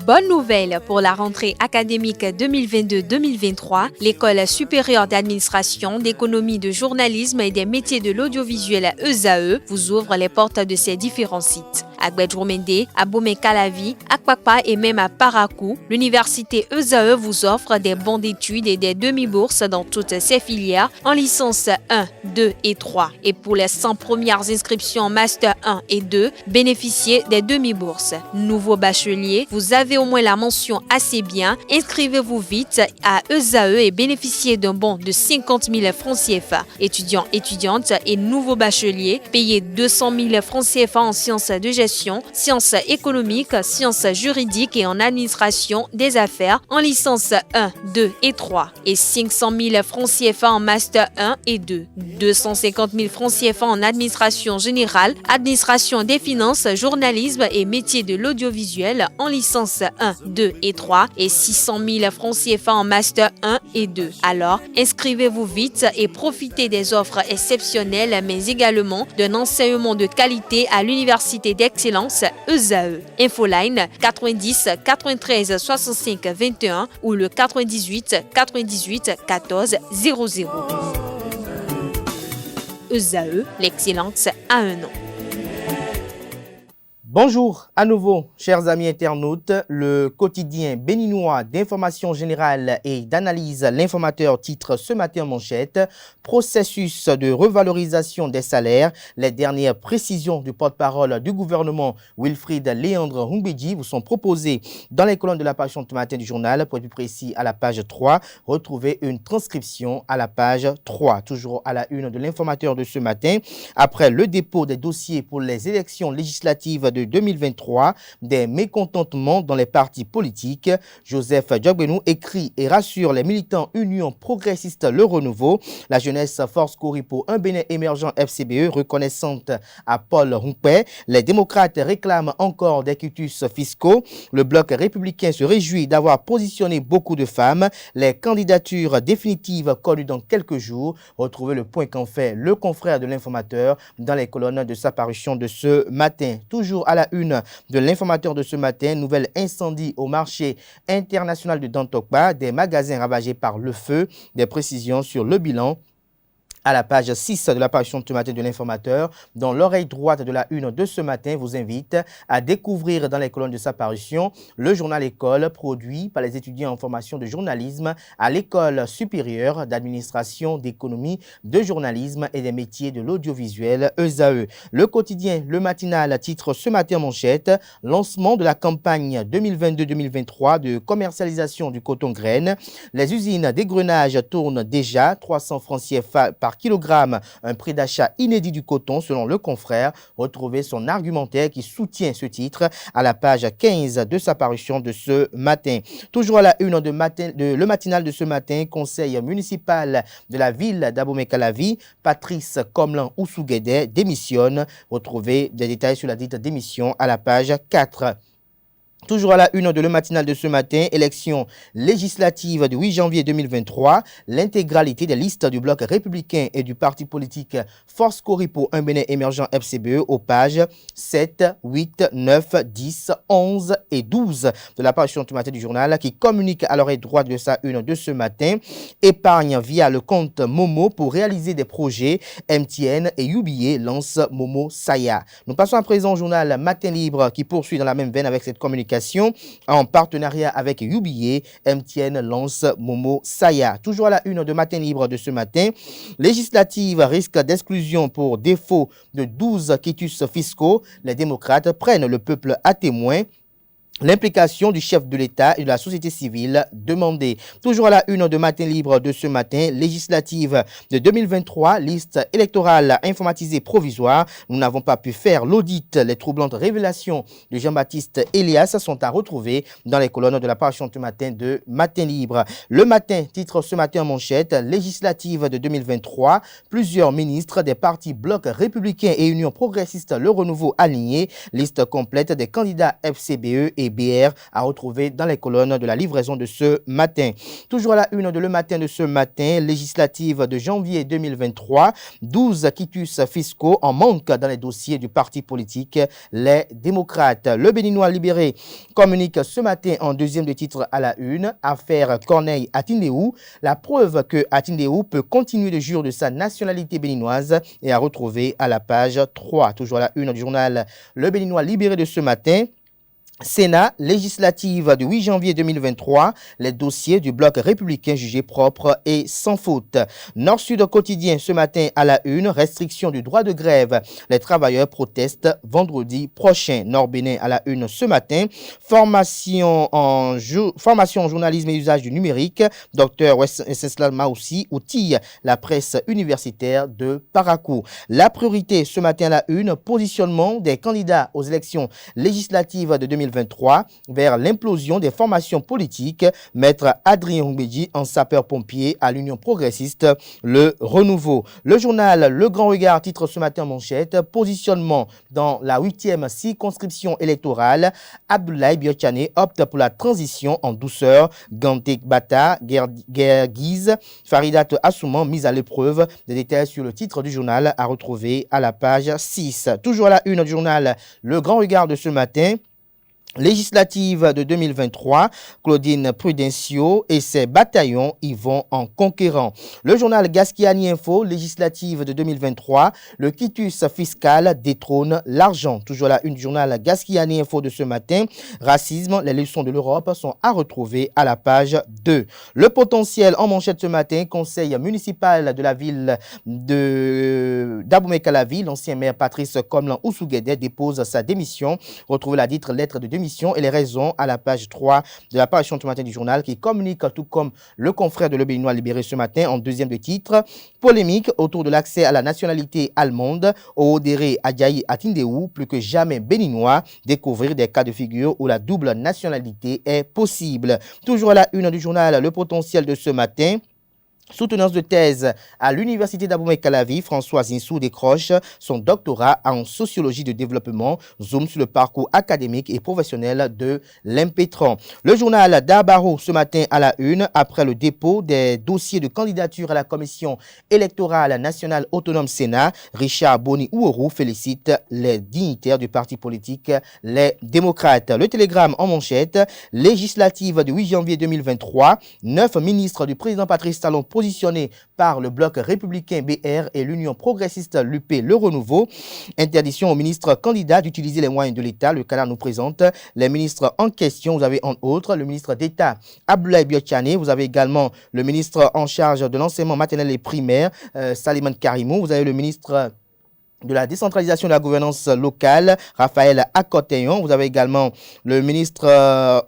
Bonne nouvelle pour la rentrée académique 2022-2023, l'École supérieure d'administration, d'économie, de journalisme et des métiers de l'audiovisuel ESAE vous ouvre les portes de ses différents sites. À Gbedjomende, à Bomé-Calavi, à Kpakpa et même à Parakou, l'université ESAE vous offre des bons d'études et des demi-bourses dans toutes ses filières en licence 1, 2 et 3. Et pour les 100 premières inscriptions en master 1 et 2, bénéficiez des demi-bourses. Nouveau bachelier, vous avez au moins la mention assez bien. Inscrivez-vous vite à ESAE et bénéficiez d'un bon de 50 000 francs CFA. Étudiants, étudiantes et nouveaux bacheliers, payez 200 000 francs CFA en sciences de gestion, sciences économiques, sciences juridiques et en administration des affaires en licence 1, 2 et 3 et 500 000 francs CFA en master 1 et 2, 250 000 francs CFA en administration générale, administration des finances, journalisme et métiers de l'audiovisuel en licence 1, 2 et 3 et 600 000 francs CFA en master 1 et 2. Alors, inscrivez-vous vite et profitez des offres exceptionnelles mais également d'un enseignement de qualité à l'université d'excellence ESAE. Infoline 90 93 65 21 ou le 98 98 14 00. ESAE, l'excellence à un nom. Bonjour à nouveau, chers amis internautes. Le quotidien béninois d'information générale et d'analyse, l'informateur titre ce matin en manchette « Processus de revalorisation des salaires ». Les dernières précisions du porte-parole du gouvernement Wilfried Léandre Humbedji vous sont proposées dans les colonnes de la page ce matin du journal. Pour être plus précis, à la page 3, retrouvez une transcription à la page 3. Toujours à la une de l'informateur de ce matin, après le dépôt des dossiers pour les élections législatives de 2023, des mécontentements dans les partis politiques. Joseph Djogbenou écrit et rassure les militants Union progressiste Le Renouveau. La jeunesse force courir pour un Bénin émergent FCBE reconnaissante à Paul Humpé. Les démocrates réclament encore des quitus fiscaux. Le bloc républicain se réjouit d'avoir positionné beaucoup de femmes. Les candidatures définitives connues dans quelques jours. Retrouvez le point qu'en fait le confrère de l'informateur dans les colonnes de sa parution de ce matin. Toujours à la une de l'informateur de ce matin, nouvel incendie au marché international de Dantokba, des magasins ravagés par le feu, des précisions sur le bilan à la page 6 de l'apparition de ce matin de l'informateur, dont l'oreille droite de la une de ce matin vous invite à découvrir dans les colonnes de sa parution le journal École produit par les étudiants en formation de journalisme à l'École supérieure d'administration, d'économie, de journalisme et des métiers de l'audiovisuel ESAE. Le quotidien Le Matinal titre ce matin en manchette « Lancement de la campagne 2022-2023 de commercialisation du coton graine. Les usines d'égrenage tournent déjà 300 francs CFA par kilogramme, un prix d'achat inédit du coton selon le confrère. Retrouvez son argumentaire qui soutient ce titre à la page 15 de sa parution de ce matin. Toujours à la une de le matinal de ce matin, conseil municipal de la ville d'Abomey-Calavi, Patrice Komlan Oussouguédé démissionne. Retrouvez des détails sur la dite démission à la page 4. Toujours à la une de le matinal de ce matin, élection législative du 8 janvier 2023, l'intégralité des listes du bloc républicain et du parti politique Force Courir pour un Bénin émergent FCBE aux pages 7, 8, 9, 10, 11 et 12 de la parution du matin du journal qui communique à l'oreille droite de sa une de ce matin, épargne via le compte Momo pour réaliser des projets. MTN et UBA lancent Momo Saya. Nous passons à présent au journal Matin Libre qui poursuit dans la même veine avec cette communication. En partenariat avec UBA, MTN lance Momo Saya. Toujours à la une de Matin Libre de ce matin, législative risque d'exclusion pour défaut de 12 quitus fiscaux. Les démocrates prennent le peuple à témoin. L'implication du chef de l'État et de la société civile demandée. Toujours à la une de Matin Libre de ce matin, législative de 2023, liste électorale informatisée provisoire. Nous n'avons pas pu faire l'audit. Les troublantes révélations de Jean-Baptiste Elias sont à retrouver dans les colonnes de la parution du matin de Matin Libre. Le Matin titre ce matin en manchette, législative de 2023, plusieurs ministres des partis Bloc républicain et Union progressiste Le Renouveau alignés. Liste complète des candidats FCBE et et BR à retrouver dans les colonnes de la livraison de ce matin. Toujours à la une de Le Matin de ce matin, législative de janvier 2023, 12 quitus fiscaux en manque dans les dossiers du parti politique Les Démocrates. Le Béninois libéré communique ce matin en deuxième de titre à la une, affaire Corneille Atindeou, la preuve que Atindeou peut continuer de jure de sa nationalité béninoise et à retrouver à la page 3. Toujours à la une du journal Le Béninois libéré de ce matin. Sénat, législative du 8 janvier 2023, les dossiers du bloc républicain jugés propres et sans faute. Nord-Sud quotidien ce matin à la une, restriction du droit de grève. Les travailleurs protestent vendredi prochain. Nord-Bénin à la une ce matin, formation en journalisme et usage du numérique. Dr Wenceslas Maoussi outille la presse universitaire de Parakou. La priorité ce matin à la une, positionnement des candidats aux élections législatives de 2023 vers l'implosion des formations politiques. Maître Adrien Humbedji en sapeur-pompier à l'Union progressiste, le renouveau. Le journal Le Grand Regard titre ce matin en manchette, positionnement dans la 8e circonscription électorale. Abdoulaye Biotchane opte pour la transition en douceur. Gantek Bata, Guerguiz, Faridat Assouman mise à l'épreuve. Des détails sur le titre du journal à retrouver à la page 6. Toujours à la une du journal Le Grand Regard de ce matin. Législative de 2023, Claudine Prudencio et ses bataillons y vont en conquérant. Le journal Gaskiani Info, législative de 2023, le quitus fiscal détrône l'argent. Toujours la une du journal Gaskiani Info de ce matin, racisme, les leçons de l'Europe sont à retrouver à la page 2. Le potentiel en manchette ce matin, conseil municipal de la ville d'Abomey-Calavi, l'ancien maire Patrice Komlan Ousouguedet dépose sa démission. Retrouvez la dite lettre de démission et les raisons à la page 3 de l'apparition ce matin du journal qui communique tout comme le confrère de Le Béninois libéré ce matin en deuxième de titre. Polémique autour de l'accès à la nationalité allemande. Oodere Adjaï Atindeou, plus que jamais béninois, découvrir des cas de figure où la double nationalité est possible. Toujours à la une du journal Le Potentiel de ce matin. Soutenance de thèse à l'université d'Abomey-Calavi, Françoise Insou décroche son doctorat en sociologie de développement. Zoom sur le parcours académique et professionnel de l'impétrant. Le journal d'Abaro ce matin à la une, après le dépôt des dossiers de candidature à la commission électorale nationale autonome Sénat, Richard Boni Ouourou félicite les dignitaires du parti politique Les Démocrates. Le télégramme en manchette, législative du 8 janvier 2023, 9 ministres du président Patrice Talon positionné par le bloc républicain BR et l'Union progressiste l'UP Le Renouveau. Interdiction aux ministres candidats d'utiliser les moyens de l'État. Le canal nous présente les ministres en question. Vous avez entre autres le ministre d'État Abdoulaye Biotchane. Vous avez également le ministre en charge de l'enseignement maternel et primaire, Saliman Karimou. Vous avez le ministre de la décentralisation de la gouvernance locale, Raphaël Akoteyon. Vous avez également le ministre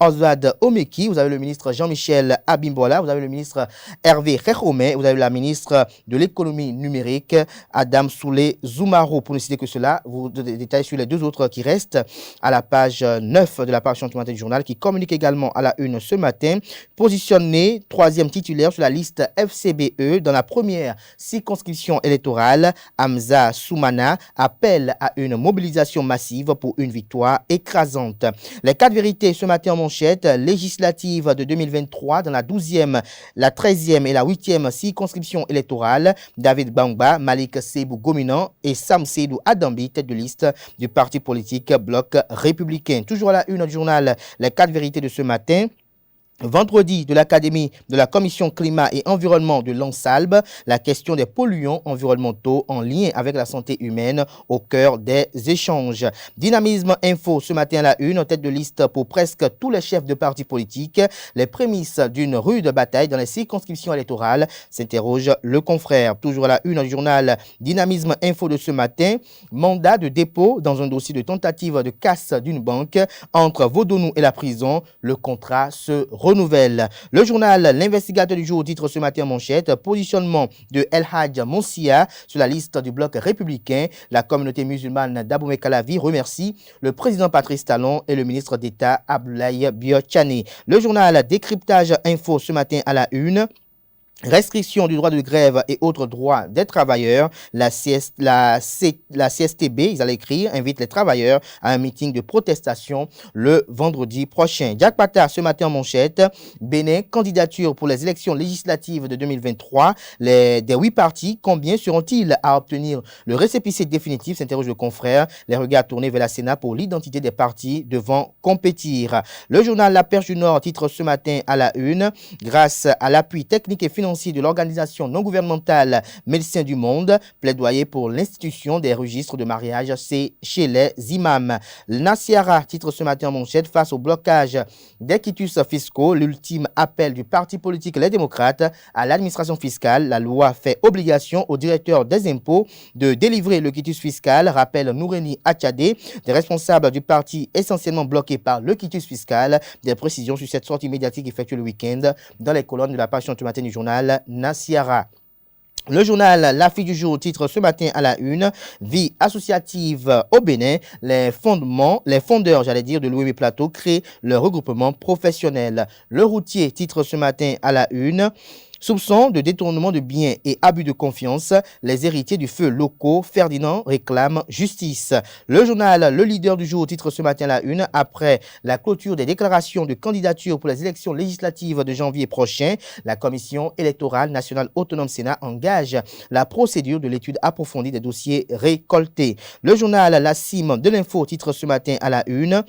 Oswald Omeki. Vous avez le ministre Jean-Michel Abimbola. Vous avez le ministre Hervé Khekhoumé. Vous avez la ministre de l'économie numérique, Adam Soulé Zoumaro. Pour ne citer que cela, vous détaillez sur les deux autres qui restent à la page 9 de la page du journal qui communique également à la une ce matin. Positionné, troisième titulaire sur la liste FCBE dans la première circonscription électorale, Hamza Soumana appelle à une mobilisation massive pour une victoire écrasante. Les 4 vérités ce matin en manchette, législative de 2023 dans la 12e, la 13e et la 8e circonscription électorale, David Bangba, Malik Sebou Gominan et Sam Seydou Adambi, tête de liste du parti politique Bloc républicain. Toujours à la une du journal, les 4 vérités de ce matin. Vendredi de l'Académie de la Commission Climat et Environnement de l'Ansalbe, la question des polluants environnementaux en lien avec la santé humaine au cœur des échanges. Dynamisme Info ce matin à la une, en tête de liste pour presque tous les chefs de partis politiques. Les prémices d'une rude bataille dans les circonscriptions électorales, s'interroge le confrère. Toujours à la une du journal Dynamisme Info de ce matin, mandat de dépôt dans un dossier de tentative de casse d'une banque entre Vaudonou et la prison. Le contrat se renouvelle. Le journal L'Investigateur du jour titre ce matin en manchette, positionnement de El Hadj Monsia sur la liste du bloc républicain. La communauté musulmane d'Abomey-Calavi remercie le président Patrice Talon et le ministre d'État Abdoulaye Biotchane. Le journal Décryptage Info ce matin à la une. Restriction du droit de grève et autres droits des travailleurs, la CSTB, ils allaient écrire, invite les travailleurs à un meeting de protestation le vendredi prochain. Jack Pata, ce matin en manchette, Bénin, candidature pour les élections législatives de 2023. Des 8 partis, combien seront-ils à obtenir le récépissé définitif, s'interroge le confrère. Les regards tournés vers la Sénat pour l'identité des partis devant compétir. Le journal La Perche du Nord titre ce matin à la une, grâce à l'appui technique et financier de l'organisation non gouvernementale Médecins du Monde, plaidoyer pour l'institution des registres de mariage chez les imams. Nassiara titre ce matin en manchette, face au blocage des quitus fiscaux, l'ultime appel du parti politique Les Démocrates à l'administration fiscale. La loi fait obligation au directeur des impôts de délivrer le quitus fiscal, rappelle Noureni Achadé, des responsables du parti essentiellement bloqués par le quitus fiscal. Des précisions sur cette sortie médiatique effectuée le week-end dans les colonnes de la page du matin du journal Nassiara. Le journal La Fille du Jour titre ce matin à la une, vie associative au Bénin, les fondeurs, de l'OM Plateau créent le regroupement professionnel. Le Routier titre ce matin à la une, soupçon de détournement de biens et abus de confiance, les héritiers du feu locaux, Ferdinand réclame justice. Le journal Le Leader du Jour titre ce matin la une, après la clôture des déclarations de candidature pour les élections législatives de janvier prochain, la Commission électorale nationale autonome Sénat engage la procédure de l'étude approfondie des dossiers récoltés. Le journal La Cime de l'Info titre ce matin à la une,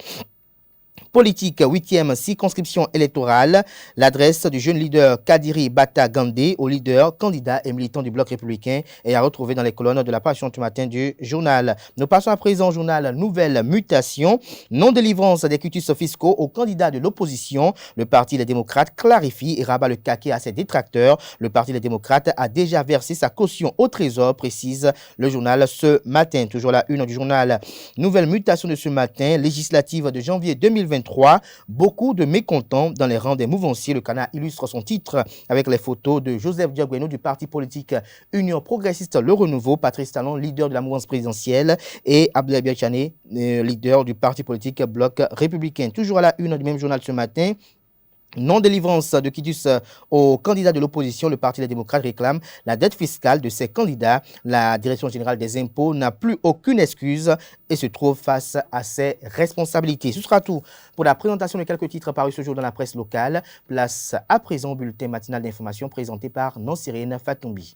politique, 8e circonscription électorale, l'adresse du jeune leader Kadiri Bata Gandé au leader, candidat et militant du Bloc républicain est à retrouver dans les colonnes de la page du matin du journal. Nous passons à présent au journal Nouvelle Mutation, non-délivrance des quitus fiscaux aux candidats de l'opposition. Le Parti des démocrates clarifie et rabat le caquet à ses détracteurs. Le Parti des démocrates a déjà versé sa caution au trésor, précise le journal ce matin. Toujours la une du journal Nouvelle Mutation de ce matin, législative de janvier 2023. Beaucoup de mécontents dans les rangs des mouvanciers. Le Canard illustre son titre avec les photos de Joseph Diogweno du parti politique Union Progressiste Le Renouveau, Patrice Talon, leader de la mouvance présidentielle, et Abdoulaye Biachane, leader du parti politique Bloc républicain. Toujours à la une du même journal ce matin, non-délivrance de quitus aux candidats de l'opposition, le Parti des démocrates réclame la dette fiscale de ses candidats. La Direction générale des impôts n'a plus aucune excuse et se trouve face à ses responsabilités. Ce sera tout pour la présentation de quelques titres parus ce jour dans la presse locale. Place à présent au bulletin matinal d'information présenté par Nansirine Fatoumbi.